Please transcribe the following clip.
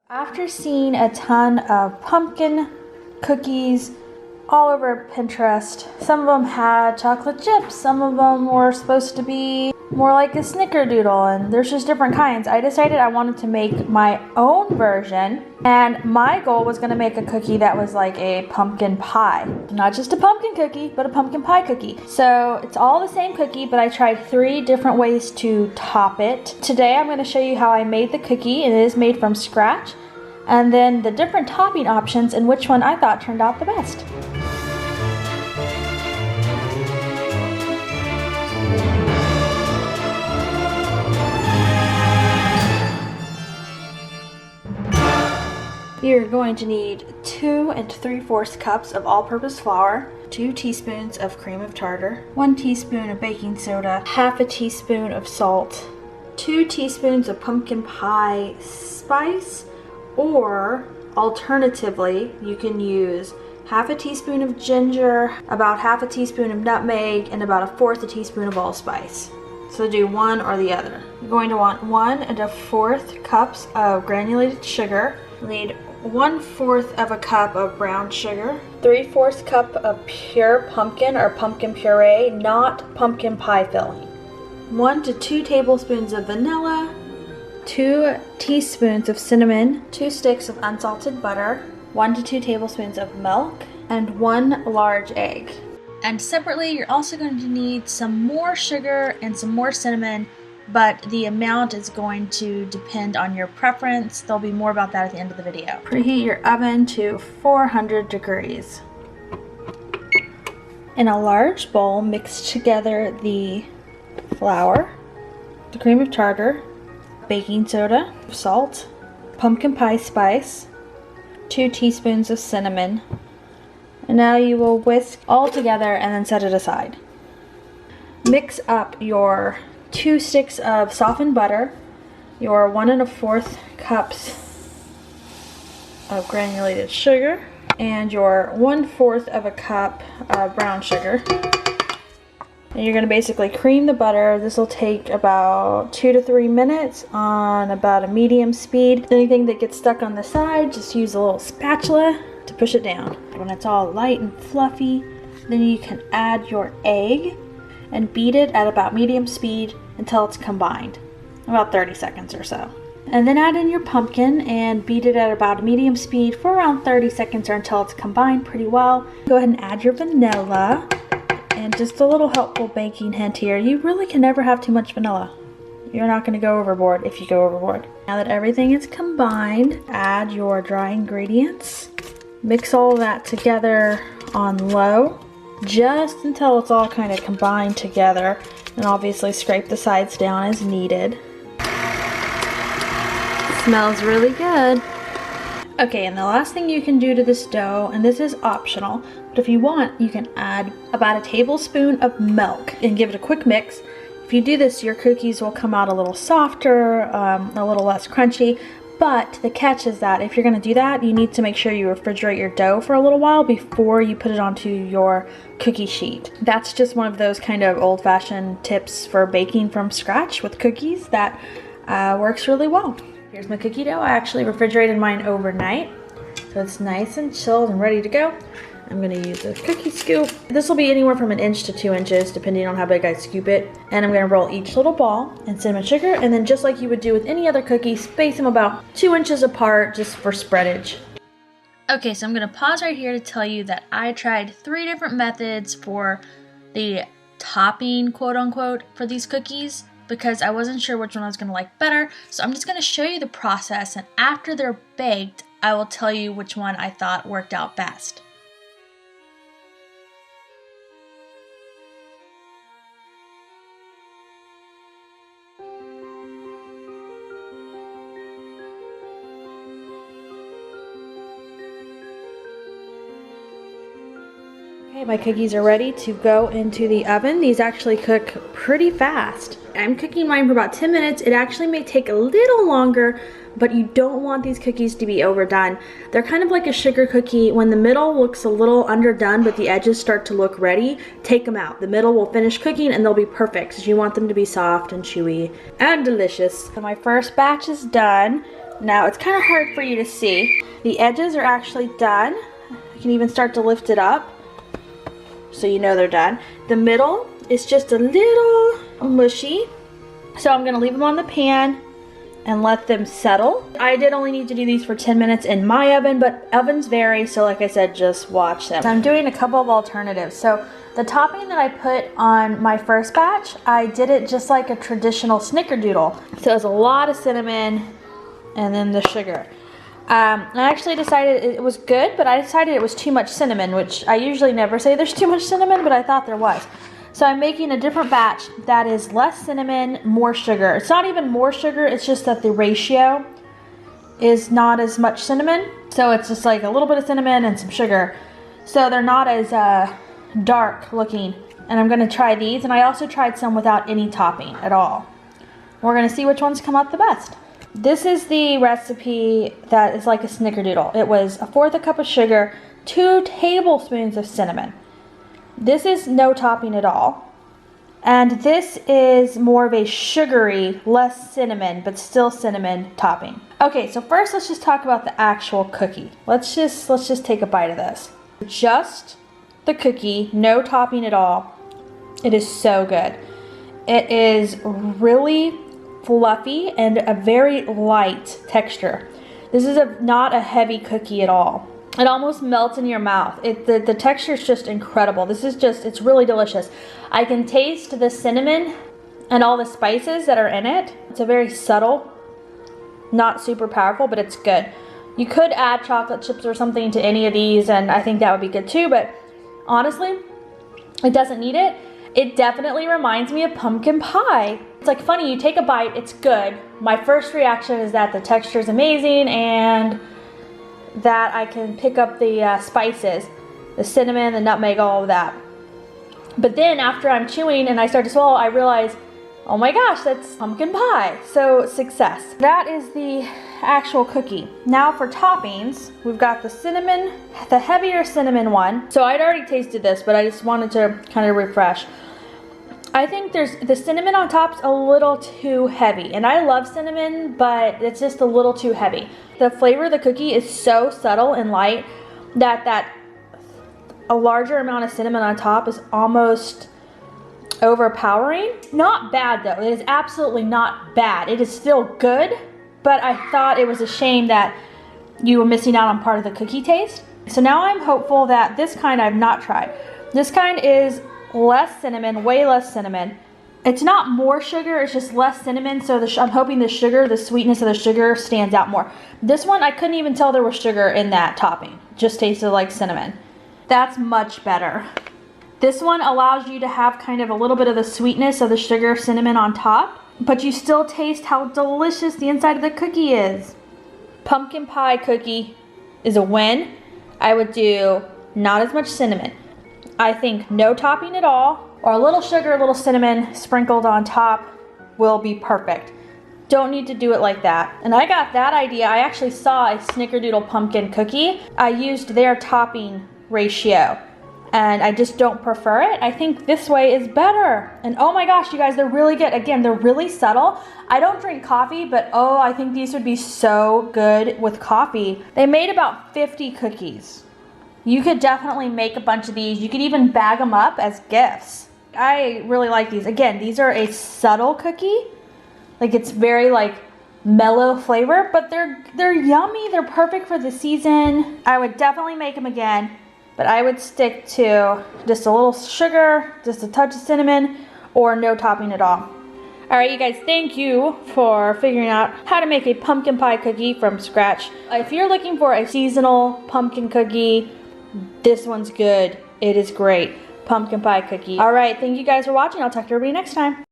After seeing a ton of pumpkin cookies all over Pinterest, some of them had chocolate chips, some of them were supposed to be more like a snickerdoodle, and there's just different kinds. I decided I wanted to make my own version, and my goal was going to make a cookie that was like a pumpkin pie. Not just a pumpkin cookie, but a pumpkin pie cookie. So it's all the same cookie, but I tried 3 different ways to top it. Today I'm going to show you how I made the cookie. It is made from scratch, and then the different topping options and which one I thought turned out the best. You're going to need 2 3/4 cups of all-purpose flour, 2 teaspoons of cream of tartar, 1 teaspoon of baking soda, half a teaspoon of salt, 2 teaspoons of pumpkin pie spice, or alternatively, you can use half a teaspoon of ginger, about half a teaspoon of nutmeg, and about 1/4 teaspoon of allspice. So do one or the other. You're going to want 1 1/4 cups of granulated sugar. You'll need 1/4 of a cup of brown sugar, 3/4 cup of pure pumpkin or pumpkin puree, not pumpkin pie filling, 1 to 2 tablespoons of vanilla, 2 teaspoons of cinnamon, 2 sticks of unsalted butter, 1 to 2 tablespoons of milk, and 1 large egg. And separately, you're also going to need some more sugar and some more cinnamon, but the amount is going to depend on your preference. There'll be more about that at the end of the video. Preheat your oven to 400 degrees. In a large bowl, mix together the flour, the cream of tartar, baking soda, salt, pumpkin pie spice, 2 teaspoons of cinnamon, and now you will whisk all together and then set it aside. Mix up your 2 sticks of softened butter, your 1 1/4 cups of granulated sugar, and your 1/4 of a cup of brown sugar. And you're going to basically cream the butter. This will take about 2 to 3 minutes on about a medium speed. Anything that gets stuck on the side, just use a little spatula to push it down. When it's all light and fluffy, then you can add your egg and beat it at about medium speed until it's combined, about 30 seconds or so. And then add in your pumpkin and beat it at about medium speed for around 30 seconds or until it's combined pretty well. Go ahead and add your vanilla. And just a little helpful baking hint here, you really can never have too much vanilla. You're not going to go overboard if you go overboard. Now that everything is combined, add your dry ingredients. Mix all of that together on low, just until it's all kind of combined together, and obviously scrape the sides down as needed. Smells really good. Okay, and the last thing you can do to this dough, and this is optional, but if you want, you can add about a tablespoon of milk and give it a quick mix. If you do this, your cookies will come out a little softer, a little less crunchy. But the catch is that if you're going to do that, you need to make sure you refrigerate your dough for a little while before you put it onto your cookie sheet. That's just one of those kind of old-fashioned tips for baking from scratch with cookies that works really well. Here's my cookie dough. I actually refrigerated mine overnight, so it's nice and chilled and ready to go. I'm going to use a cookie scoop. This will be anywhere from 1 inch to 2 inches, depending on how big I scoop it. And I'm going to roll each little ball in cinnamon sugar, and then just like you would do with any other cookie, space them about 2 inches apart just for spreadage. Okay, so I'm going to pause right here to tell you that I tried 3 different methods for the topping, quote unquote, for these cookies, because I wasn't sure which one I was going to like better. So I'm just going to show you the process, and after they're baked, I will tell you which one I thought worked out best. Okay, my cookies are ready to go into the oven. These actually cook pretty fast. I'm cooking mine for about 10 minutes. It actually may take a little longer, but you don't want these cookies to be overdone. They're kind of like a sugar cookie. When the middle looks a little underdone, but the edges start to look ready, take them out. The middle will finish cooking and they'll be perfect, because you want them to be soft and chewy and delicious. So my first batch is done. Now it's kind of hard for you to see. The edges are actually done. I can even start to lift it up so you know they're done. The middle is just a little mushy. So I'm gonna leave them on the pan and let them settle. I did only need to do these for 10 minutes in my oven, but ovens vary, so like I said, just watch them. I'm doing a couple of alternatives. So the topping that I put on my first batch, I did it just like a traditional snickerdoodle. So it's a lot of cinnamon and then the sugar. I actually decided it was good, but I decided it was too much cinnamon, which I usually never say there's too much cinnamon, but I thought there was. So I'm making a different batch that is less cinnamon, more sugar. It's not even more sugar, it's just that the ratio is not as much cinnamon. So it's just like a little bit of cinnamon and some sugar. So they're not as dark looking. And I'm gonna try these, and I also tried some without any topping at all. We're gonna see which ones come out the best. This is the recipe that is like a snickerdoodle. It was 1/4 cup of sugar, 2 tablespoons of cinnamon. This is no topping at all. And this is more of a sugary, less cinnamon, but still cinnamon topping. Okay, so first let's just talk about the actual cookie. Let's just take a bite of this. Just the cookie, no topping at all. It is so good. It is really fluffy and a very light texture. This is not a heavy cookie at all. It almost melts in your mouth. The texture is just incredible. This is just, it's really delicious. I can taste the cinnamon and all the spices that are in it. It's a very subtle, not super powerful, but it's good. You could add chocolate chips or something to any of these, and I think that would be good too, but honestly, it doesn't need it. It definitely reminds me of pumpkin pie. It's like funny, you take a bite, it's good. My first reaction is that the texture is amazing and that I can pick up the spices, the cinnamon, the nutmeg, all of that. But then after I'm chewing and I start to swallow, I realize, oh my gosh, that's pumpkin pie. So success. That is the actual cookie. Now for toppings, we've got the cinnamon, the heavier cinnamon one. So I'd already tasted this, but I just wanted to kind of refresh. I think the cinnamon on top's a little too heavy, and I love cinnamon, but it's just a little too heavy. The flavor of the cookie is so subtle and light that a larger amount of cinnamon on top is almost overpowering. Not bad though, it is absolutely not bad. It is still good, but I thought it was a shame that you were missing out on part of the cookie taste. So now I'm hopeful that this kind I've not tried. This kind is less cinnamon, way less cinnamon. It's not more sugar, it's just less cinnamon, so I'm hoping the sugar, the sweetness of the sugar stands out more. This one, I couldn't even tell there was sugar in that topping. Just tasted like cinnamon. That's much better. This one allows you to have kind of a little bit of the sweetness of the sugar, cinnamon on top, but you still taste how delicious the inside of the cookie is. Pumpkin pie cookie is a win. I would do not as much cinnamon. I think no topping at all, or a little sugar, a little cinnamon sprinkled on top will be perfect. Don't need to do it like that. And I got that idea. I actually saw a snickerdoodle pumpkin cookie. I used their topping ratio, and I just don't prefer it. I think this way is better. And oh my gosh, you guys, they're really good. Again, they're really subtle. I don't drink coffee, but oh, I think these would be so good with coffee. They made about 50 cookies. You could definitely make a bunch of these. You could even bag them up as gifts. I really like these. Again, these are a subtle cookie. Like, it's very like mellow flavor, but they're yummy. They're perfect for the season. I would definitely make them again, but I would stick to just a little sugar, just a touch of cinnamon, or no topping at all. All right, you guys, thank you for figuring out how to make a pumpkin pie cookie from scratch. If you're looking for a seasonal pumpkin cookie, this one's good. It is great. Pumpkin pie cookie. All right, thank you guys for watching. I'll talk to everybody next time.